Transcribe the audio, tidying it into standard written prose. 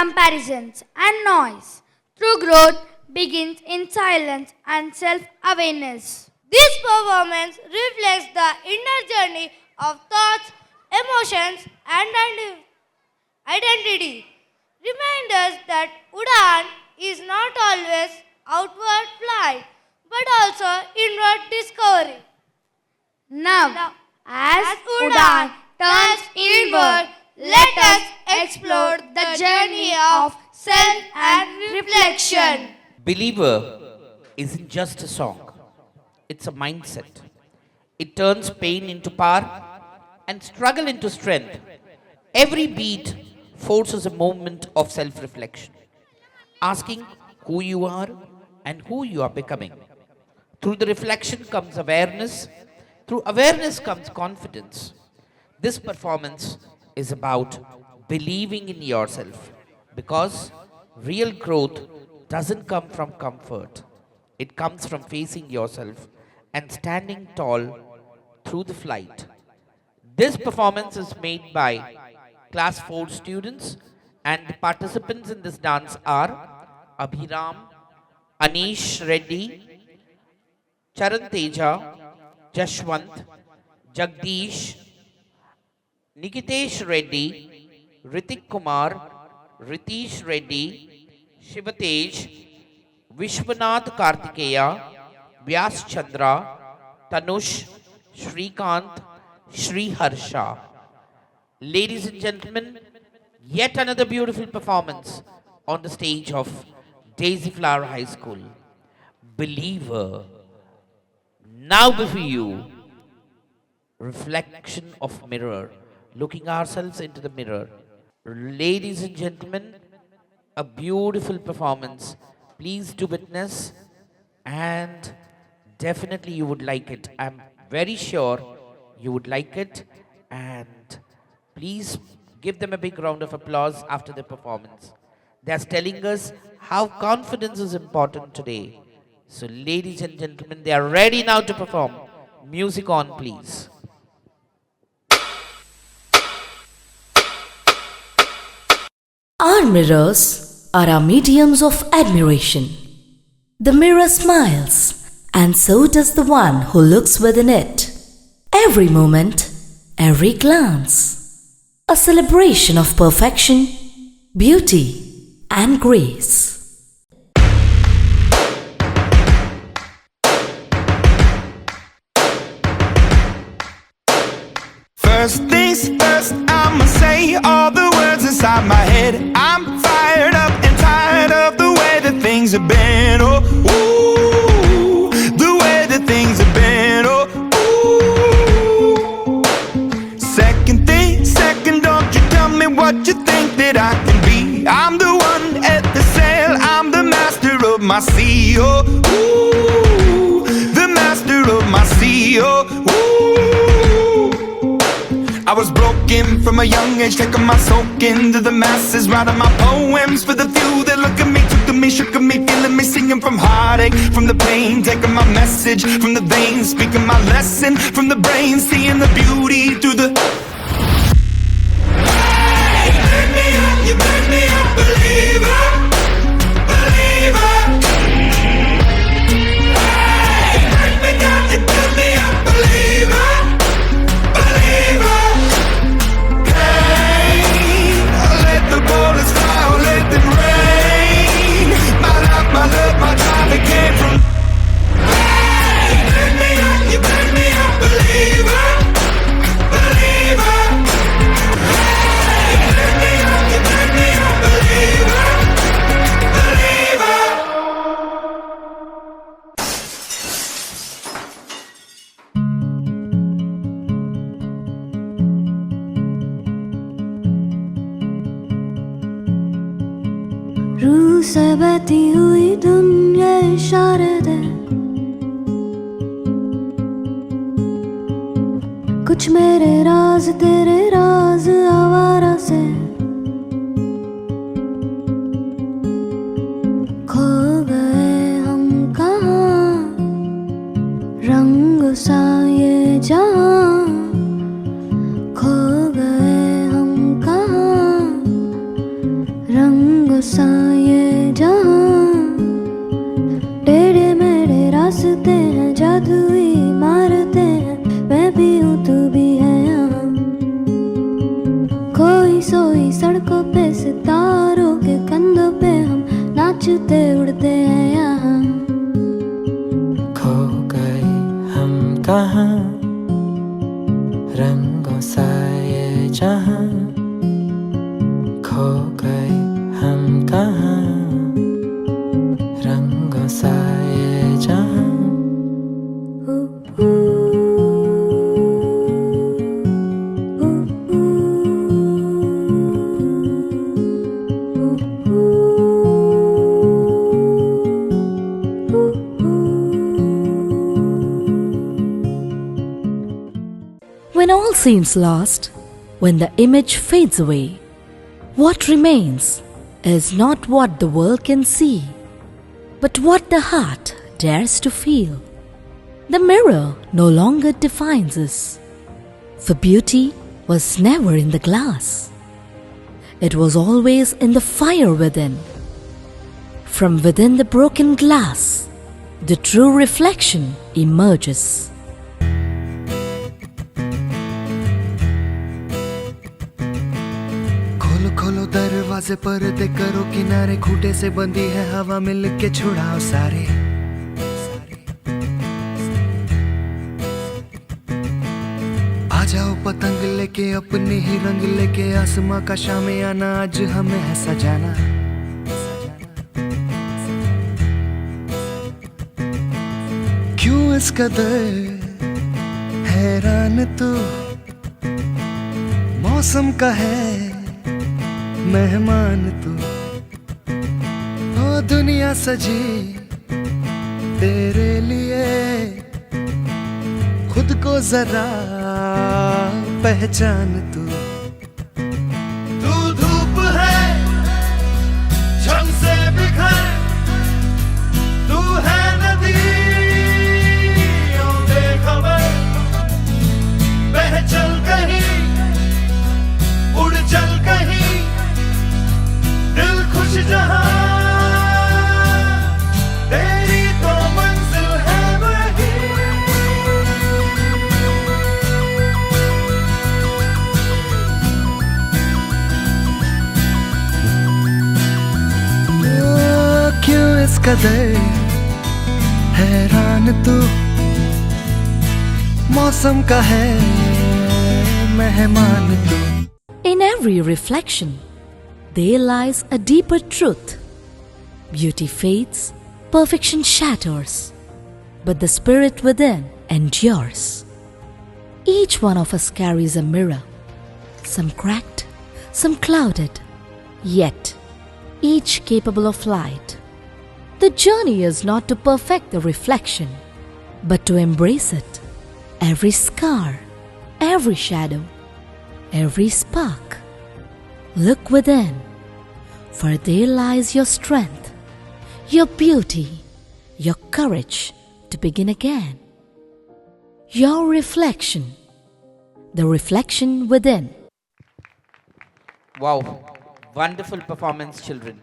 comparisons, and noise. True growth begins in silence and self-awareness. This performance reflects the inner journey of thoughts, emotions, and identity. Remind us that Udan is not always outward flight, but also inward discovery. Now, as Udan turns inward, let us explore the journey of self and reflection. Believer isn't just a song, it's a mindset. It turns pain into power and struggle into strength. Every beat forces a moment of self reflection, asking who you are and who you are becoming. Through the reflection comes awareness, through awareness comes confidence. This performance is about believing in yourself because real growth doesn't come from comfort, it comes from facing yourself and standing tall through the flight. This performance is made by class 4 students, and the participants in this dance are Abhiram, Anish Reddy, Charan Teja, Jashwant, Jagdish, Nikitesh Reddy, Ritik Kumar, Ritesh Reddy, Shivatej, Vishwanath Kartikeya, Vyas Chandra, Tanush, Shrikant, Shri Harsha. Ladies and gentlemen, yet another beautiful performance on the stage of Daisy Flower High School. Believer. Now before you, reflection of mirror, looking ourselves into the mirror. Ladies and gentlemen, a beautiful performance. Please do witness and definitely you would like it. I'm very sure you would like it, and please give them a big round of applause after the performance. That's telling us how confidence is important today. So ladies and gentlemen, they are ready now to perform. Music on, please. Our mirrors are our mediums of admiration. The mirror smiles, and so does the one who looks within it. Every moment, every glance, a celebration of perfection, beauty, and grace. First things first, I'ma say all the words inside my head. I'm fired up and tired of the way that things have been. Oh, ooh, the way that things have been. Oh, ooh. Second thing, second, don't you tell me what you think that I can be. I'm the one at the sail, I'm the master of my sea. Oh, ooh, the master of my sea. Oh, ooh. I was broken from a young age, taking my soak into the masses, writing my poems for the few that look at me, took to me, shook at me, feeling me, singing from heartache, from the pain, taking my message from the veins, speaking my lesson from the brain, seeing the beauty through the. Hey, you make me up, you make me a believer, believer. Hey, you break me down, you build me up, believer, believer. The bullets fly, oh, let them rain. My life, my love, my drive, it came from. Hey, you bring me up, you bring me up, believer, believer. Hey, you bring me up, you bring me up, believer, believer. रूह से बहती हुई दुनिया इशारे दे, कुछ मेरे राज तेरे राज आवारा से खो गए हम कहाँ, रंग सा ये जहाँ खो गए हम कहाँ, रंग सा ये जहां, टेढ़े मेढ़े रास्ते हैं, जादुई इमारतें हैं, मैं भी हूँ तू भी है यहाँ। खोई सोई सड़कों पे सितारों के कंधों पे हम नाचते उड़ते हैं यहाँ। खो गए हम कहाँ, रंगों सा ये जहां, खो गए हम कहाँ, रंगों सा ये जहां। When all seems lost, when the image fades away, what remains is not what the world can see, but what the heart dares to feel. The mirror no longer defines us, for beauty was never in the glass. It was always in the fire within. From within the broken glass, the true reflection emerges. खोलो खोलो दरवाजे पर्दे करो किनारे, खूटे से बंदी है हवा, मिल के छुड़ाओ सारे। आ जाओ पतंग लेके अपने ही रंग लेके, आसमां का शामे आना आज हमें है सजाना। क्यों इस कदर हैरान तू, मौसम का है मेहमान तू। ओ दुनिया सजी तेरे लिए, खुद को जरा पहचान तू। तू धूप है झम से बिखर, तू है नदी बेखबर, बह चल कहीं उड़ चल कहीं, दिल खुश जहां, तेरी तो मंजिल है वही। ओ, क्यों इस कदर हैरान तू, मौसम का है मेहमान तू। In every reflection, there lies a deeper truth. Beauty fades, perfection shatters, but the spirit within endures. Each one of us carries a mirror, some cracked, some clouded, yet each capable of light. The journey is not to perfect the reflection, but to embrace it. Every scar, every shadow, every spark. Look within, for there lies your strength, your beauty, your courage to begin again. Your reflection, the reflection within. Wow, wonderful performance, children.